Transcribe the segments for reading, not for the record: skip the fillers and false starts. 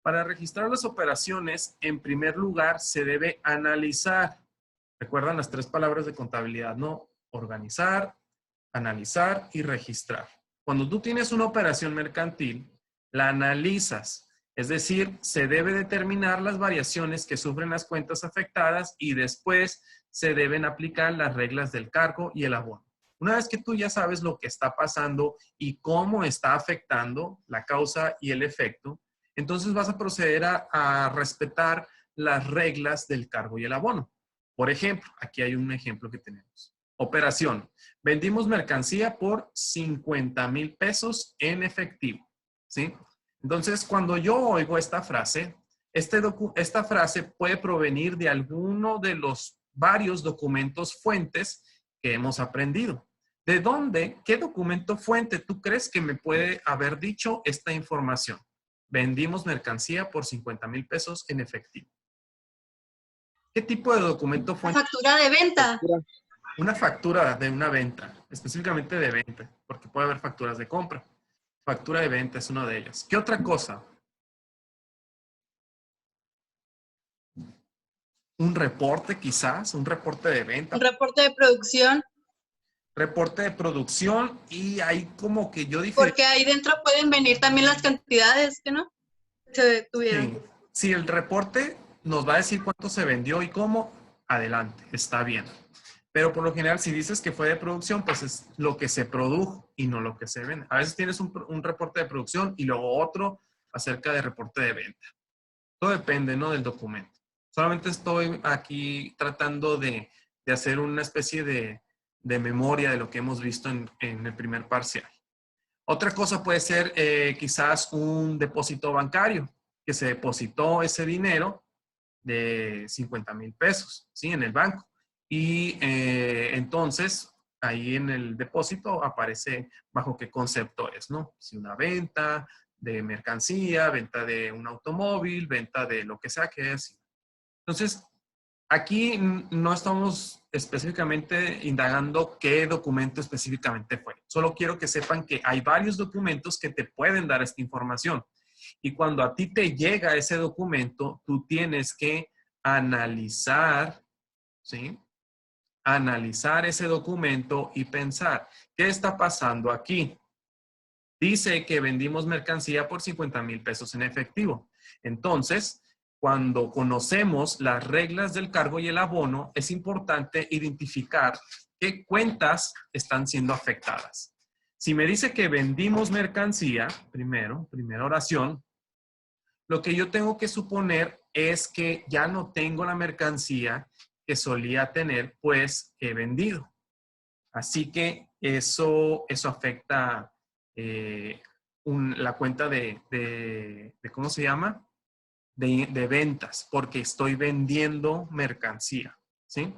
Para registrar las operaciones, en primer lugar, se debe analizar. Recuerdan las 3 palabras de contabilidad, ¿no? Organizar, analizar y registrar. Cuando tú tienes una operación mercantil, la analizas. Es decir, se debe determinar las variaciones que sufren las cuentas afectadas y después se deben aplicar las reglas del cargo y el abono. Una vez que tú ya sabes lo que está pasando y cómo está afectando la causa y el efecto, entonces vas a proceder a respetar las reglas del cargo y el abono. Por ejemplo, aquí hay un ejemplo que tenemos. Operación. Vendimos mercancía por 50,000 pesos en efectivo. ¿Sí? Entonces, cuando yo oigo esta frase, esta frase puede provenir de alguno de los varios documentos fuentes que hemos aprendido. ¿De dónde? ¿Qué documento fuente tú crees que me puede haber dicho esta información? Vendimos mercancía por 50,000 pesos en efectivo. ¿Qué tipo de documento fuente? Factura de venta. Una factura de una venta, específicamente de venta, porque puede haber facturas de compra. Factura de venta es una de ellas. ¿Qué otra cosa? Un reporte quizás, un reporte de venta. Un reporte de producción. Reporte de producción y ahí como que yo dije... Porque ahí dentro pueden venir también las cantidades, ¿que no? Se tuvieron. Sí, si el reporte nos va a decir cuánto se vendió y cómo, adelante, está bien. Pero por lo general, si dices que fue de producción, pues es lo que se produjo y no lo que se vende. A veces tienes un reporte de producción y luego otro acerca de reporte de venta. Todo depende, ¿no? Del documento. Solamente estoy aquí tratando de hacer una especie de memoria de lo que hemos visto en el primer parcial. Otra cosa puede ser quizás un depósito bancario, que se depositó ese dinero de 50,000 pesos, ¿sí? En el banco. Y entonces, ahí en el depósito aparece bajo qué concepto es, ¿no? Si una venta de mercancía, venta de un automóvil, venta de lo que sea que es. Entonces, aquí no estamos específicamente indagando qué documento específicamente fue. Solo quiero que sepan que hay varios documentos que te pueden dar esta información. Y cuando a ti te llega ese documento, tú tienes que analizar, ¿sí? Analizar ese documento y pensar, ¿qué está pasando aquí? Dice que vendimos mercancía por 50,000 pesos en efectivo. Entonces, cuando conocemos las reglas del cargo y el abono, es importante identificar qué cuentas están siendo afectadas. Si me dice que vendimos mercancía, primera oración, lo que yo tengo que suponer es que ya no tengo la mercancía que solía tener, pues he vendido. Así que eso afecta la cuenta de ¿cómo se llama? De ventas, porque estoy vendiendo mercancía, ¿sí?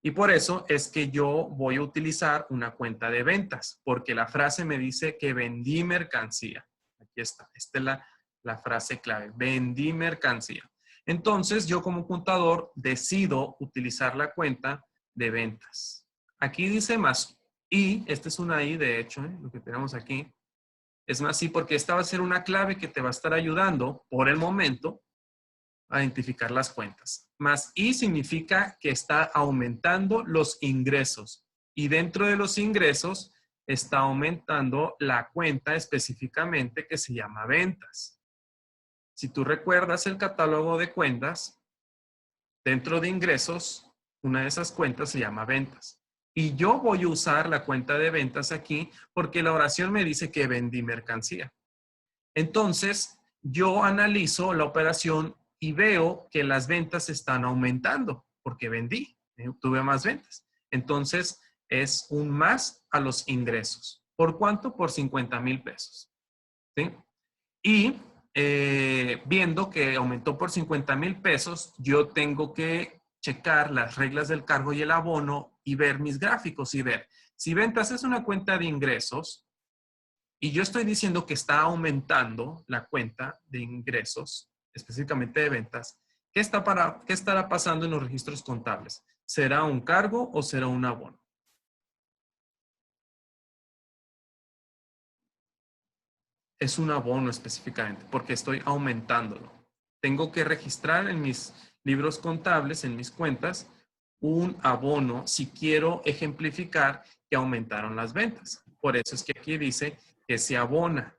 Y por eso es que yo voy a utilizar una cuenta de ventas, porque la frase me dice que vendí mercancía. Aquí está, esta es la frase clave, vendí mercancía. Entonces, yo como contador decido utilizar la cuenta de ventas. Aquí dice más I, esta es una I de hecho, lo que tenemos aquí. Es más I porque esta va a ser una clave que te va a estar ayudando por el momento a identificar las cuentas. Más I significa que está aumentando los ingresos y dentro de los ingresos está aumentando la cuenta específicamente que se llama ventas. Si tú recuerdas el catálogo de cuentas, dentro de ingresos, una de esas cuentas se llama ventas. Y yo voy a usar la cuenta de ventas aquí porque la oración me dice que vendí mercancía. Entonces, yo analizo la operación y veo que las ventas están aumentando porque vendí, tuve más ventas. Entonces, es un más a los ingresos. ¿Por cuánto? Por 50,000 pesos. ¿Sí? Y viendo que aumentó por 50,000 pesos, yo tengo que checar las reglas del cargo y el abono y ver mis gráficos y ver si ventas es una cuenta de ingresos y yo estoy diciendo que está aumentando la cuenta de ingresos, específicamente de ventas, ¿qué estará pasando en los registros contables? ¿Será un cargo o será un abono? Es un abono específicamente porque estoy aumentándolo. tengo que registrar en mis libros contables, en mis cuentas, un abono si quiero ejemplificar que aumentaron las ventas. Por eso es que aquí dice que se abona.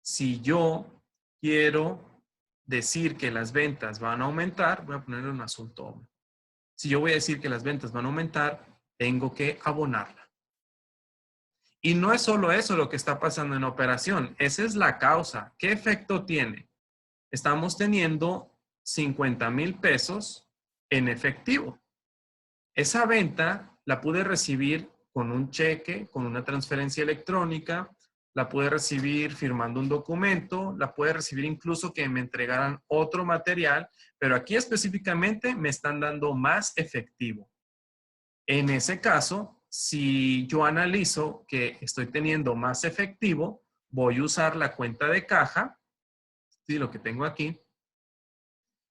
Si yo quiero decir que las ventas van a aumentar, voy a ponerle un azul todo. Si yo voy a decir que las ventas van a aumentar, tengo que abonarla. Y no es solo eso lo que está pasando en operación, esa es la causa. ¿Qué efecto tiene? Estamos teniendo 50,000 pesos en efectivo. Esa venta la pude recibir con un cheque, con una transferencia electrónica, la pude recibir firmando un documento, la pude recibir incluso que me entregaran otro material, pero aquí específicamente me están dando más efectivo. En ese caso, si yo analizo que estoy teniendo más efectivo, voy a usar la cuenta de caja, ¿sí? Lo que tengo aquí.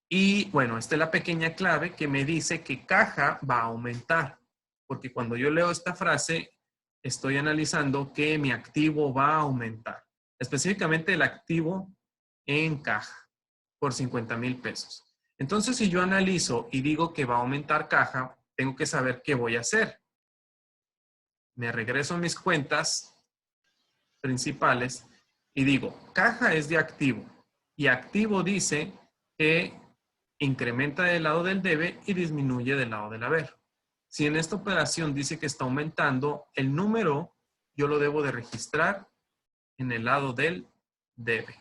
Y bueno, esta es la pequeña clave que me dice que caja va a aumentar, porque cuando yo leo esta frase, estoy analizando que mi activo va a aumentar, específicamente el activo en caja por 50,000 pesos. Entonces, si yo analizo y digo que va a aumentar caja, tengo que saber qué voy a hacer. Me regreso a mis cuentas principales y digo, caja es de activo y activo dice que incrementa del lado del debe y disminuye del lado del haber. Si en esta operación dice que está aumentando, el número yo lo debo de registrar en el lado del debe.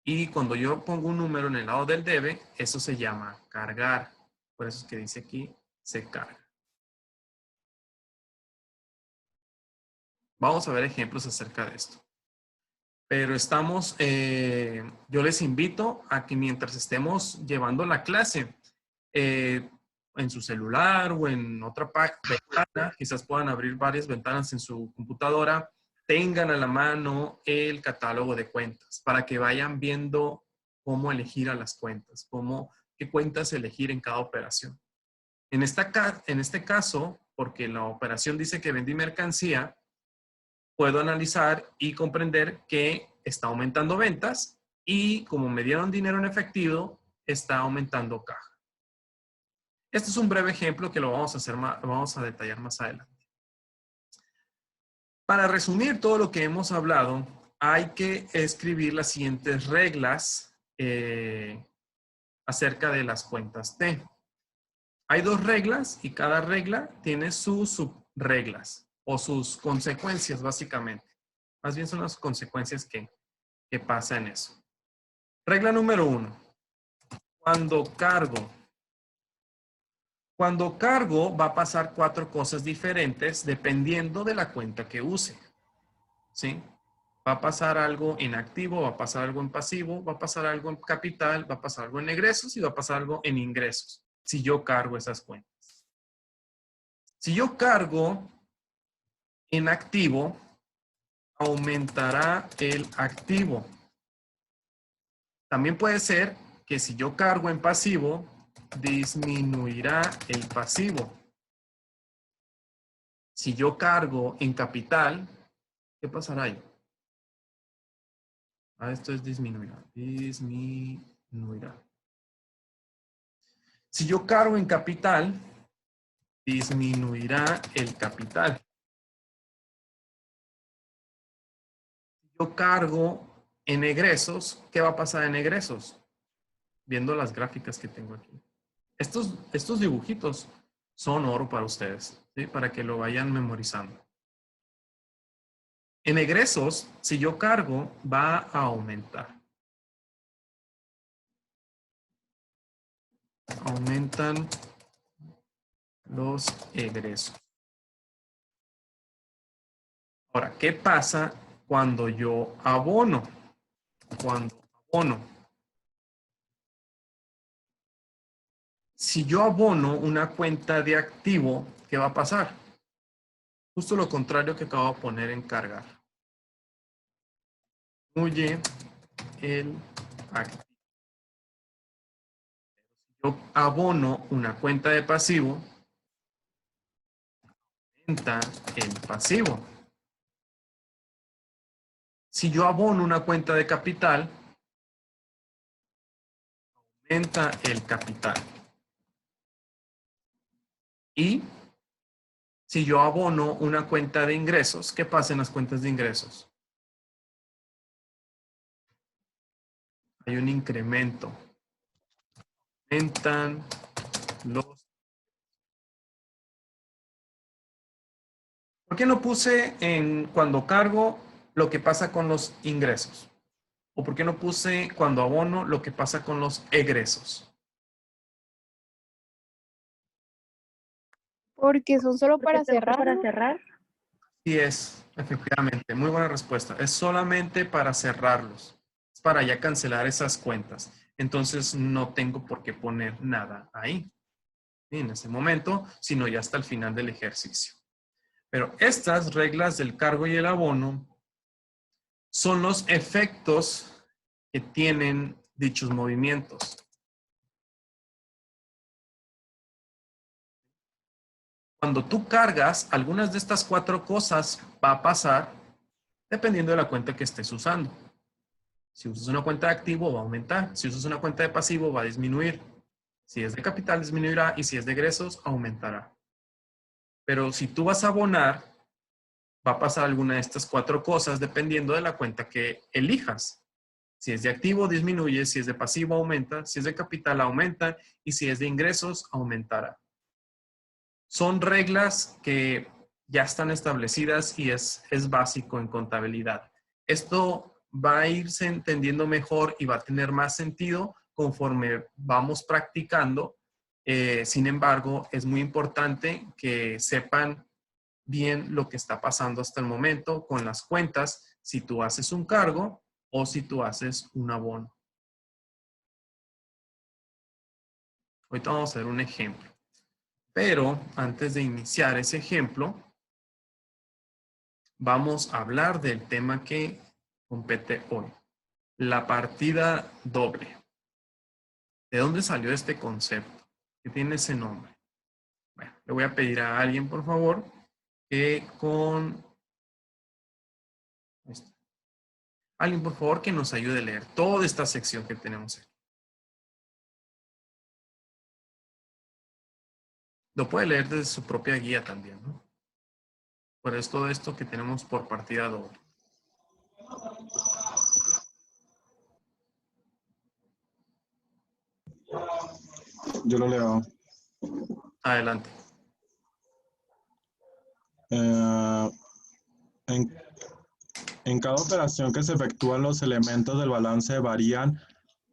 Y cuando yo pongo un número en el lado del debe, eso se llama cargar. Por eso es que dice aquí, se carga. Vamos a ver ejemplos acerca de esto. Pero yo les invito a que mientras estemos llevando la clase, en su celular o en otra ventana, quizás puedan abrir varias ventanas en su computadora, tengan a la mano el catálogo de cuentas para que vayan viendo cómo elegir a las cuentas, qué cuentas elegir en cada operación. En este caso, porque la operación dice que vendí mercancía, puedo analizar y comprender que está aumentando ventas y como me dieron dinero en efectivo, está aumentando caja. Este es un breve ejemplo que lo vamos a detallar más adelante. Para resumir todo lo que hemos hablado, hay que escribir las siguientes reglas acerca de las cuentas T. Hay 2 reglas y cada regla tiene sus subreglas o sus consecuencias, básicamente. Más bien son las consecuencias que pasa en eso. Regla número 1. Cuando cargo va a pasar 4 cosas diferentes dependiendo de la cuenta que use. ¿Sí? Va a pasar algo en activo, va a pasar algo en pasivo, va a pasar algo en capital, va a pasar algo en egresos y va a pasar algo en ingresos, si yo cargo esas cuentas. Si yo cargo en activo, aumentará el activo. También puede ser que si yo cargo en pasivo, disminuirá el pasivo. Si yo cargo en capital, ¿qué pasará ahí? Esto es disminuirá. Disminuirá. Si yo cargo en capital, disminuirá el capital. Si yo cargo en egresos, ¿qué va a pasar en egresos? Viendo las gráficas que tengo aquí. Estos dibujitos son oro para ustedes, ¿sí? Para que lo vayan memorizando. En egresos, si yo cargo, va a aumentar. Aumentan los egresos. Ahora, ¿qué pasa cuando yo abono? Si yo abono una cuenta de activo, ¿qué va a pasar? Justo lo contrario que acabo de poner en cargar. Disminuye el activo. Yo abono una cuenta de pasivo, aumenta el pasivo. Si yo abono una cuenta de capital, aumenta el capital. Y si yo abono una cuenta de ingresos, ¿qué pasa en las cuentas de ingresos? Hay un incremento. Aumentan los... ¿Por qué no puse en cuando cargo lo que pasa con los ingresos? ¿O por qué no puse cuando abono lo que pasa con los egresos? Porque son solo para Porque cerrar, para ¿no? cerrar. Sí es, efectivamente. Muy buena respuesta. Es solamente para cerrarlos. Es para ya cancelar esas cuentas. Entonces no tengo por qué poner nada ahí en ese momento, sino ya hasta el final del ejercicio. Pero estas reglas del cargo y el abono son los efectos que tienen dichos movimientos. Cuando tú cargas, algunas de estas 4 cosas va a pasar dependiendo de la cuenta que estés usando. Si usas una cuenta de activo, va a aumentar. Si usas una cuenta de pasivo, va a disminuir. Si es de capital, disminuirá. Y si es de egresos, aumentará. Pero si tú vas a abonar, va a pasar alguna de estas 4 cosas dependiendo de la cuenta que elijas. Si es de activo, disminuye. Si es de pasivo, aumenta. Si es de capital, aumenta. Y si es de ingresos, aumentará. Son reglas que ya están establecidas y es básico en contabilidad. Esto va a irse entendiendo mejor y va a tener más sentido conforme vamos practicando. Sin embargo, es muy importante que sepan bien lo que está pasando hasta el momento con las cuentas, si tú haces un cargo o si tú haces un abono. Ahorita vamos a ver un ejemplo. Pero antes de iniciar ese ejemplo, vamos a hablar del tema que compete hoy, la partida doble. ¿De dónde salió este concepto? ¿Qué tiene ese nombre? Bueno, le voy a pedir a alguien, por favor, que alguien, por favor, que nos ayude a leer toda esta sección que tenemos aquí. Lo puede leer desde su propia guía también, ¿no? Por eso todo esto que tenemos por partida doble. Yo lo leo. Adelante. En cada operación que se efectúan, los elementos del balance varían,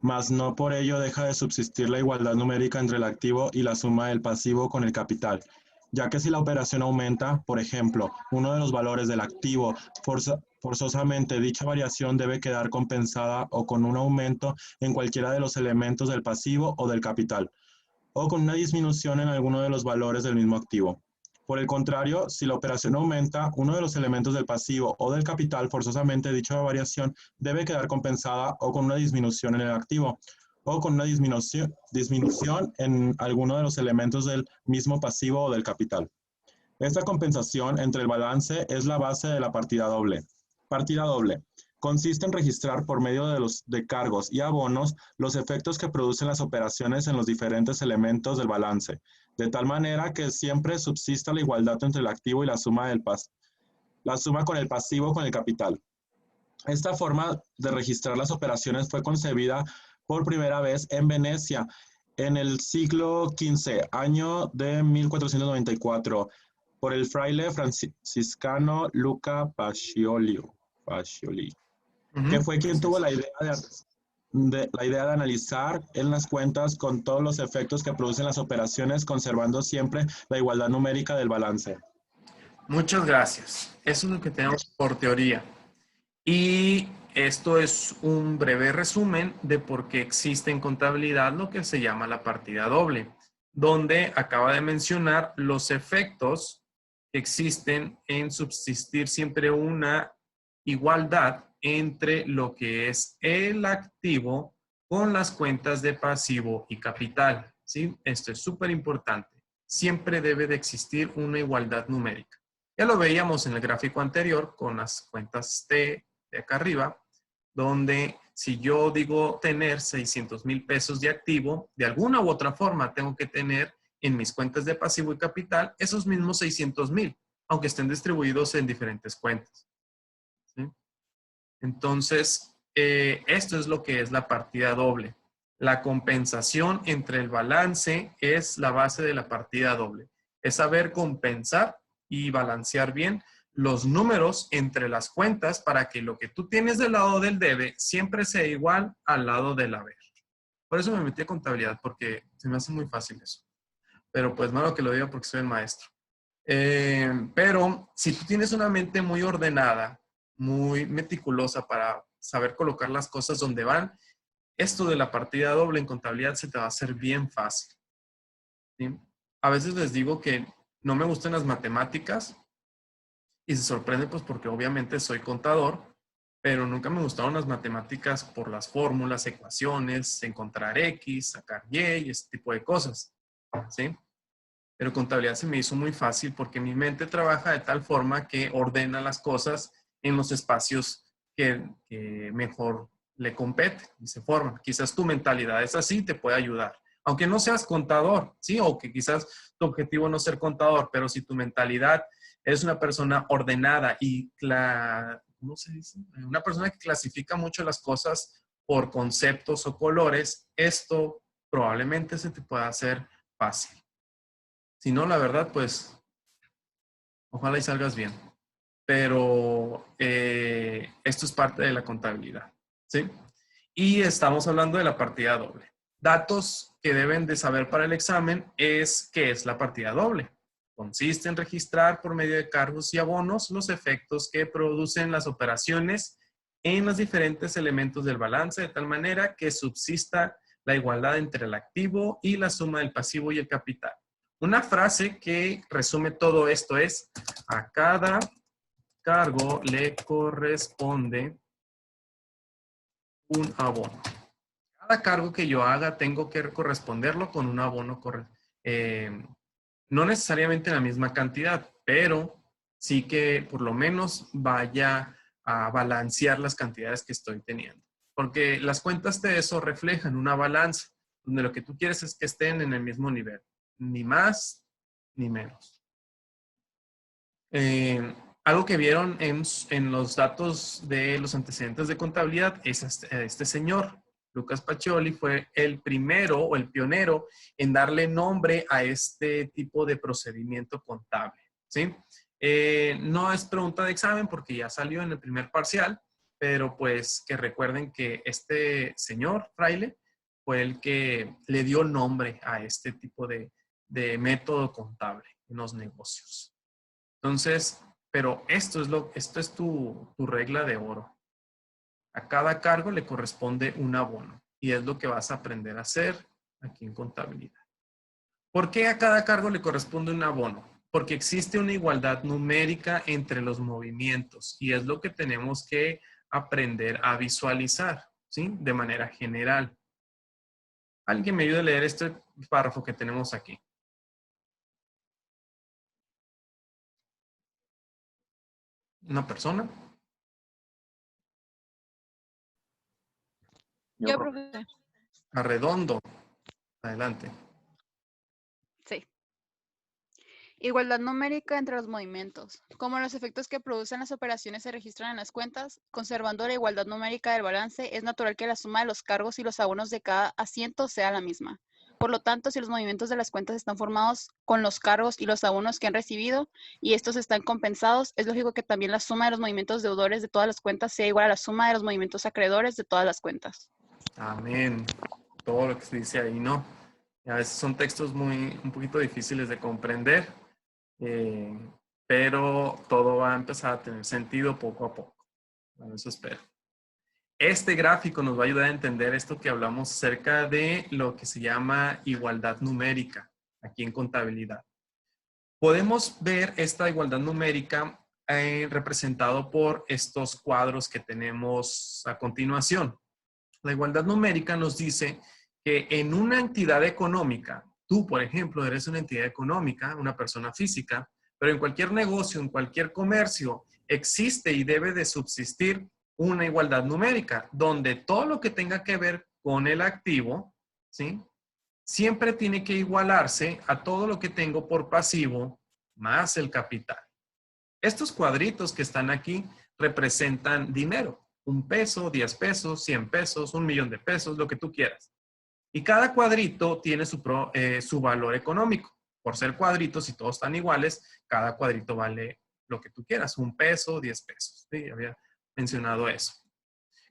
mas no por ello deja de subsistir la igualdad numérica entre el activo y la suma del pasivo con el capital, ya que si la operación aumenta, por ejemplo, uno de los valores del activo, forzosamente dicha variación debe quedar compensada o con un aumento en cualquiera de los elementos del pasivo o del capital, o con una disminución en alguno de los valores del mismo activo. Por el contrario, si la operación aumenta, uno de los elementos del pasivo o del capital, forzosamente dicha variación debe quedar compensada o con una disminución en el activo, o con una disminución en alguno de los elementos del mismo pasivo o del capital. Esta compensación entre el balance es la base de la partida doble. Partida doble. Consiste en registrar por medio de cargos y abonos los efectos que producen las operaciones en los diferentes elementos del balance, de tal manera que siempre subsista la igualdad entre el activo y la suma con el pasivo con el capital. Esta forma de registrar las operaciones fue concebida por primera vez en Venecia en el siglo XV, año de 1494, por el fraile franciscano Luca Pacioli, que fue quien tuvo la idea de analizar en las cuentas con todos los efectos que producen las operaciones, conservando siempre la igualdad numérica del balance. Muchas gracias. Eso es lo que tenemos por teoría. Y esto es un breve resumen de por qué existe en contabilidad lo que se llama la partida doble, donde acaba de mencionar los efectos que existen en subsistir siempre una igualdad entre lo que es el activo con las cuentas de pasivo y capital, ¿sí? Esto es súper importante. Siempre debe de existir una igualdad numérica. Ya lo veíamos en el gráfico anterior con las cuentas de acá arriba, donde si yo digo tener 600,000 pesos de activo, de alguna u otra forma tengo que tener en mis cuentas de pasivo y capital esos mismos 600,000, aunque estén distribuidos en diferentes cuentas. ¿Sí? Entonces, esto es lo que es la partida doble. La compensación entre el balance es la base de la partida doble. Es saber compensar y balancear bien los números entre las cuentas para que lo que tú tienes del lado del debe siempre sea igual al lado del haber. Por eso me metí a contabilidad, porque se me hace muy fácil eso. Pero pues malo que lo diga porque soy el maestro. Pero si tú tienes una mente muy ordenada, muy meticulosa para saber colocar las cosas donde van, esto de la partida doble en contabilidad se te va a hacer bien fácil. ¿Sí? A veces les digo que no me gustan las matemáticas y se sorprende pues porque obviamente soy contador, pero nunca me gustaron las matemáticas por las fórmulas, ecuaciones, encontrar X, sacar Y y ese tipo de cosas. ¿Sí? Pero contabilidad se me hizo muy fácil porque mi mente trabaja de tal forma que ordena las cosas en los espacios que mejor le compete y se forman. Quizás tu mentalidad es así, te puede ayudar. Aunque no seas contador, ¿sí? O que quizás tu objetivo no es ser contador, pero si tu mentalidad es una persona ordenada y, ¿cómo se dice? Una persona que clasifica mucho las cosas por conceptos o colores, esto probablemente se te pueda hacer fácil. Si no, la verdad, pues, ojalá y salgas bien. Pero esto es parte de la contabilidad, ¿sí? Y estamos hablando de la partida doble. Datos que deben de saber para el examen es qué es la partida doble. Consiste en registrar por medio de cargos y abonos los efectos que producen las operaciones en los diferentes elementos del balance de tal manera que subsista la igualdad entre el activo y la suma del pasivo y el capital. Una frase que resume todo esto es: a cada cargo le corresponde un abono. Cada cargo que yo haga tengo que corresponderlo con un abono, no necesariamente en la misma cantidad, pero sí que por lo menos vaya a balancear las cantidades que estoy teniendo. Porque las cuentas de eso reflejan una balanza, donde lo que tú quieres es que estén en el mismo nivel, ni más ni menos. Algo que vieron en los datos de los antecedentes de contabilidad es este señor, Lucas Pacioli, fue el primero o el pionero en darle nombre a este tipo de procedimiento contable, ¿sí? No es pregunta de examen porque ya salió en el primer parcial, pero pues que recuerden que este señor Fraile fue el que le dio nombre a este tipo de método contable en los negocios. Entonces, pero esto es tu regla de oro. A cada cargo le corresponde un abono y es lo que vas a aprender a hacer aquí en contabilidad. ¿Por qué a cada cargo le corresponde un abono? Porque existe una igualdad numérica entre los movimientos y es lo que tenemos que aprender a visualizar, ¿sí? De manera general. ¿Alguien me ayuda a leer este párrafo que tenemos aquí? ¿Una persona? Yo, profe. Arredondo. Adelante. Sí. Igualdad numérica entre los movimientos. Como los efectos que producen las operaciones se registran en las cuentas, conservando la igualdad numérica del balance, es natural que la suma de los cargos y los abonos de cada asiento sea la misma. Por lo tanto, si los movimientos de las cuentas están formados con los cargos y los abonos que han recibido y estos están compensados, es lógico que también la suma de los movimientos deudores de todas las cuentas sea igual a la suma de los movimientos acreedores de todas las cuentas. Amén. Todo lo que se dice ahí, ¿no? Y a veces son textos un poquito difíciles de comprender, pero todo va a empezar a tener sentido poco a poco. Bueno, eso espero. Este gráfico nos va a ayudar a entender esto que hablamos acerca de lo que se llama igualdad numérica aquí en contabilidad. Podemos ver esta igualdad numérica representado por estos cuadros que tenemos a continuación. La igualdad numérica nos dice que en una entidad económica, tú, por ejemplo, eres una entidad económica, una persona física, pero en cualquier negocio, en cualquier comercio, existe y debe de subsistir una igualdad numérica, donde todo lo que tenga que ver con el activo, ¿sí? Siempre tiene que igualarse a todo lo que tengo por pasivo más el capital. Estos cuadritos que están aquí representan dinero. 1 peso, 10 pesos, 100 pesos, 1 millón de pesos, lo que tú quieras. Y cada cuadrito tiene su valor económico. Por ser cuadritos, si todos están iguales, cada cuadrito vale lo que tú quieras. 1 peso, 10 pesos. Sí, había mencionado eso.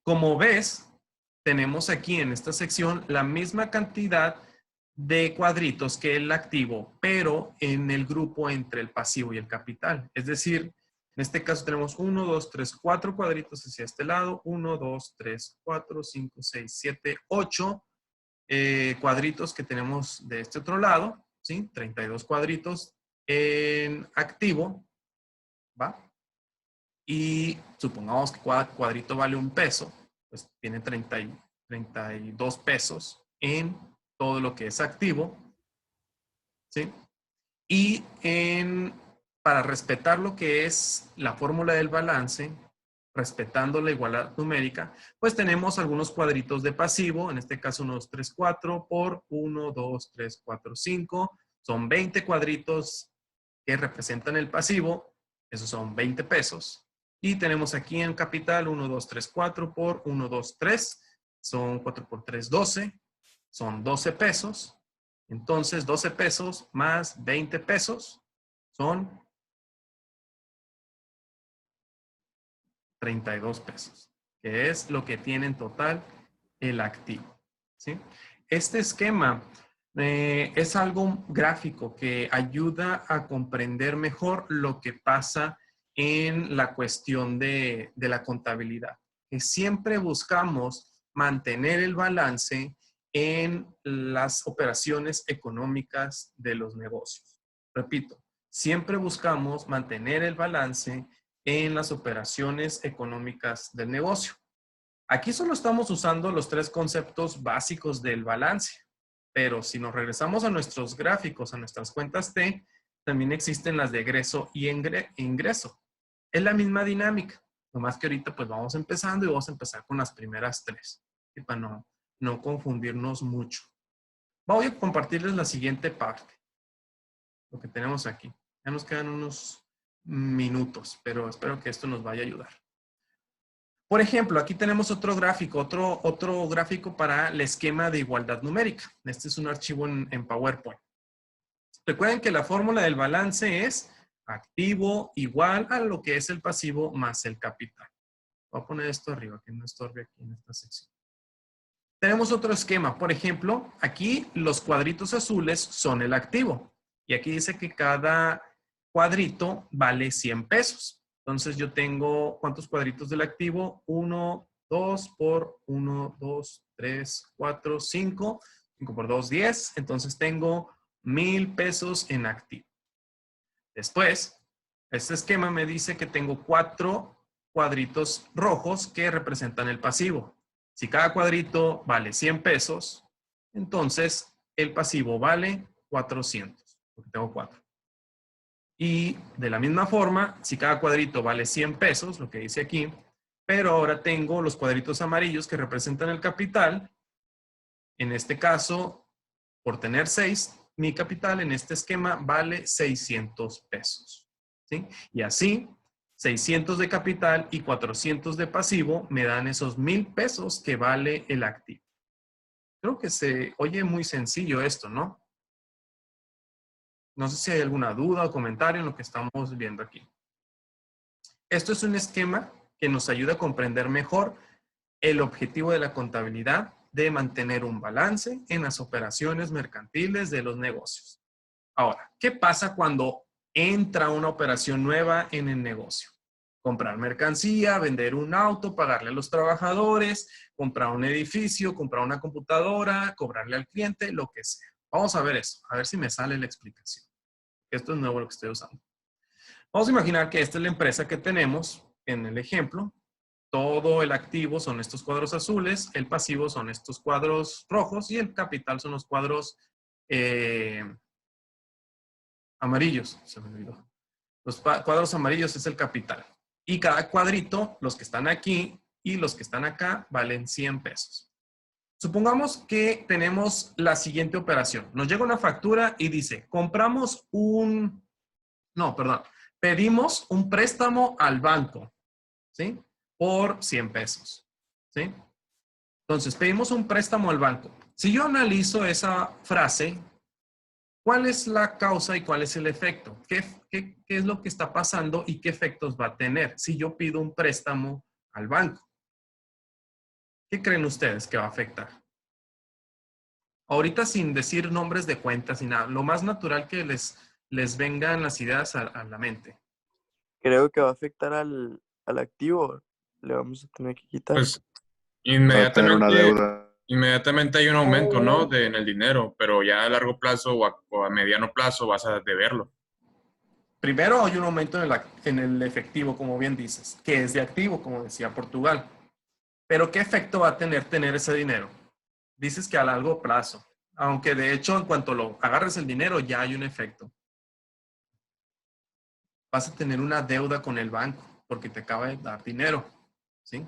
Como ves, tenemos aquí en esta sección la misma cantidad de cuadritos que el activo, pero en el grupo entre el pasivo y el capital. Es decir, en este caso tenemos 1, 2, 3, 4 cuadritos hacia este lado. 1, 2, 3, 4, 5, 6, 7, 8 cuadritos que tenemos de este otro lado. ¿Sí? 32 cuadritos en activo. ¿Va? Y supongamos que cada cuadrito vale 1 peso. Pues tiene 32 pesos en todo lo que es activo, ¿sí? Y para respetar lo que es la fórmula del balance, respetando la igualdad numérica, pues tenemos algunos cuadritos de pasivo, en este caso 1, 2, 3, 4 por 1, 2, 3, 4, 5. Son 20 cuadritos que representan el pasivo, esos son 20 pesos. Y tenemos aquí en capital 1, 2, 3, 4 por 1, 2, 3, son 4 por 3, 12. Son 12 pesos. Entonces, 12 pesos más 20 pesos son 32 pesos, que es lo que tiene en total el activo. ¿Sí? Este esquema es algo gráfico que ayuda a comprender mejor lo que pasa en la cuestión de la contabilidad. Que siempre buscamos mantener el balance en las operaciones económicas de los negocios. Repito, siempre buscamos mantener el balance en las operaciones económicas del negocio. Aquí solo estamos usando los 3 conceptos básicos del balance, pero si nos regresamos a nuestros gráficos, a nuestras cuentas T, también existen las de egreso y ingreso. Es la misma dinámica, nomás que ahorita pues vamos empezando y vamos a empezar con las primeras 3, y para no confundirnos mucho. Voy a compartirles la siguiente parte, lo que tenemos aquí. Ya nos quedan unos minutos, pero espero que esto nos vaya a ayudar. Por ejemplo, aquí tenemos otro gráfico, otro gráfico para el esquema de igualdad numérica. Este es un archivo en PowerPoint. Recuerden que la fórmula del balance es activo igual a lo que es el pasivo más el capital. Voy a poner esto arriba, que no estorbe aquí en esta sección. Tenemos otro esquema. Por ejemplo, aquí los cuadritos azules son el activo. Y aquí dice que cada cuadrito vale 100 pesos. Entonces yo tengo, ¿cuántos cuadritos del activo? 1, 2 por 1, 2, 3, 4, 5. 5 por 2, 10. Entonces tengo 1000 pesos en activo. Después, este esquema me dice que tengo 4 cuadritos rojos que representan el pasivo. Si cada cuadrito vale 100 pesos, entonces el pasivo vale 400, porque tengo 4. Y de la misma forma, si cada cuadrito vale 100 pesos, lo que dice aquí, pero ahora tengo los cuadritos amarillos que representan el capital. En este caso, por tener 6, mi capital en este esquema vale 600 pesos. ¿Sí? Y así, 600 de capital y 400 de pasivo me dan esos 1000 pesos que vale el activo. Creo que se oye muy sencillo esto, ¿no? No sé si hay alguna duda o comentario en lo que estamos viendo aquí. Esto es un esquema que nos ayuda a comprender mejor el objetivo de la contabilidad de mantener un balance en las operaciones mercantiles de los negocios. Ahora, ¿qué pasa cuando entra una operación nueva en el negocio? Comprar mercancía, vender un auto, pagarle a los trabajadores, comprar un edificio, comprar una computadora, cobrarle al cliente, lo que sea. Vamos a ver eso, a ver si me sale la explicación. Esto es nuevo lo que estoy usando. Vamos a imaginar que esta es la empresa que tenemos en el ejemplo. Todo el activo son estos cuadros azules, el pasivo son estos cuadros rojos y el capital son los cuadros amarillos. Se me olvidó. Los cuadros amarillos es el capital. Y cada cuadrito, los que están aquí, y los que están acá valen 100 pesos. Supongamos que tenemos la siguiente operación. Nos llega una factura y dice, pedimos un préstamo al banco, ¿sí? Por 100 pesos, ¿sí? Entonces, pedimos un préstamo al banco. Si yo analizo esa frase, ¿cuál es la causa y cuál es el efecto? ¿Qué es lo que está pasando y qué efectos va a tener si yo pido un préstamo al banco? ¿Qué creen ustedes que va a afectar? Ahorita sin decir nombres de cuentas y nada, lo más natural que les vengan las ideas a la mente. Creo que va a afectar al activo. Le vamos a tener que quitar. Pues Va a tener una deuda. inmediatamente hay un aumento, ¿no? En el dinero, pero ya a largo plazo o a mediano plazo vas a deberlo. Primero hay un aumento en el efectivo, como bien dices, que es de activo, como decía Portugal. Pero ¿qué efecto va a tener ese dinero? Dices que a largo plazo, aunque de hecho en cuanto lo agarres el dinero ya hay un efecto. Vas a tener una deuda con el banco porque te acaba de dar dinero, ¿sí?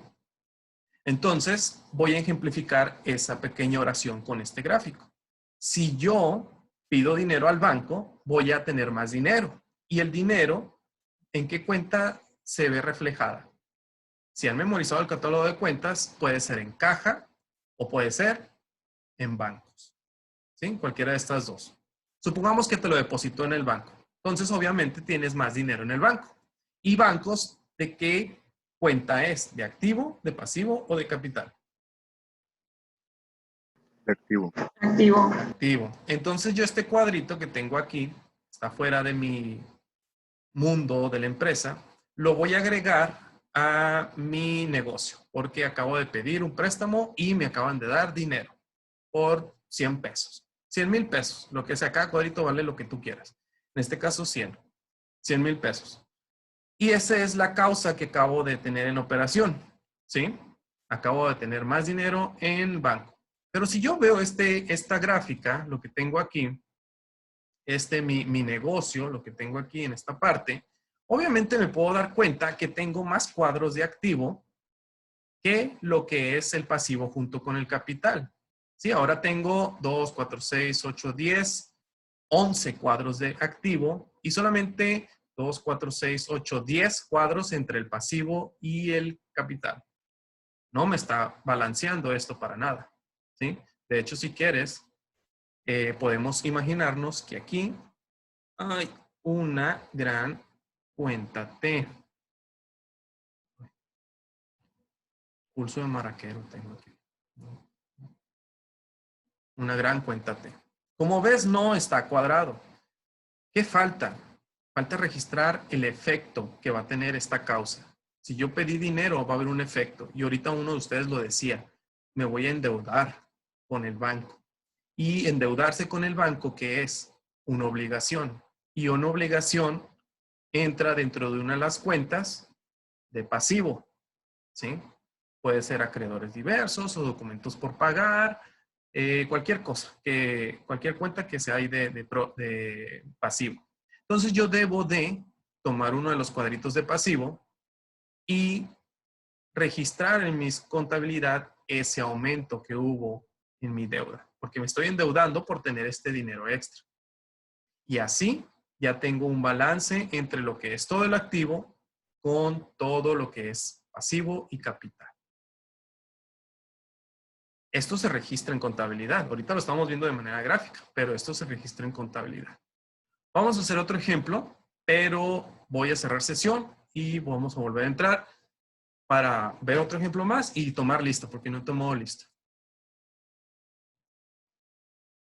Entonces voy a ejemplificar esa pequeña oración con este gráfico. Si yo pido dinero al banco, voy a tener más dinero. Y el dinero, ¿en qué cuenta se ve reflejada? Si han memorizado el catálogo de cuentas, puede ser en caja o puede ser en bancos, ¿sí? Cualquiera de estas dos. Supongamos que te lo depositó en el banco. Entonces, obviamente, tienes más dinero en el banco. ¿Y bancos de qué cuenta es? ¿De activo, de pasivo o de capital? Activo. Activo. Entonces, yo este cuadrito que tengo aquí, está fuera de mi mundo de la empresa, lo voy a agregar a mi negocio, porque acabo de pedir un préstamo y me acaban de dar dinero por 100 pesos. 100,000 pesos. Lo que sea, cada cuadrito vale lo que tú quieras. En este caso, 100,000 pesos. Y esa es la causa que acabo de tener en operación, ¿sí? Acabo de tener más dinero en banco. Pero si yo veo esta gráfica, lo que tengo aquí, mi negocio, lo que tengo aquí en esta parte, obviamente me puedo dar cuenta que tengo más cuadros de activo que lo que es el pasivo junto con el capital. Sí, ahora tengo 2, 4, 6, 8, 10, 11 cuadros de activo y solamente 2, 4, 6, 8, 10 cuadros entre el pasivo y el capital. No me está balanceando esto para nada, ¿sí? De hecho, si quieres, podemos imaginarnos que aquí hay una gran cuenta T. Pulso de maraquero tengo aquí. Una gran cuenta T. Como ves, no está cuadrado. ¿Qué falta? Falta registrar el efecto que va a tener esta causa. Si yo pedí dinero, va a haber un efecto. Y ahorita uno de ustedes lo decía, me voy a endeudar con el banco. Y endeudarse con el banco, ¿qué es? Una obligación. Y una obligación entra dentro de una de las cuentas de pasivo, ¿sí? Puede ser acreedores diversos o documentos por pagar, cualquier cosa, cualquier cuenta que sea ahí de pasivo. Entonces yo debo de tomar uno de los cuadritos de pasivo y registrar en mi contabilidad ese aumento que hubo en mi deuda, porque me estoy endeudando por tener este dinero extra. Y así ya tengo un balance entre lo que es todo el activo con todo lo que es pasivo y capital. Esto se registra en contabilidad. Ahorita lo estamos viendo de manera gráfica, pero esto se registra en contabilidad. Vamos a hacer otro ejemplo, pero voy a cerrar sesión y vamos a volver a entrar para ver otro ejemplo más y tomar lista, porque no he tomado lista.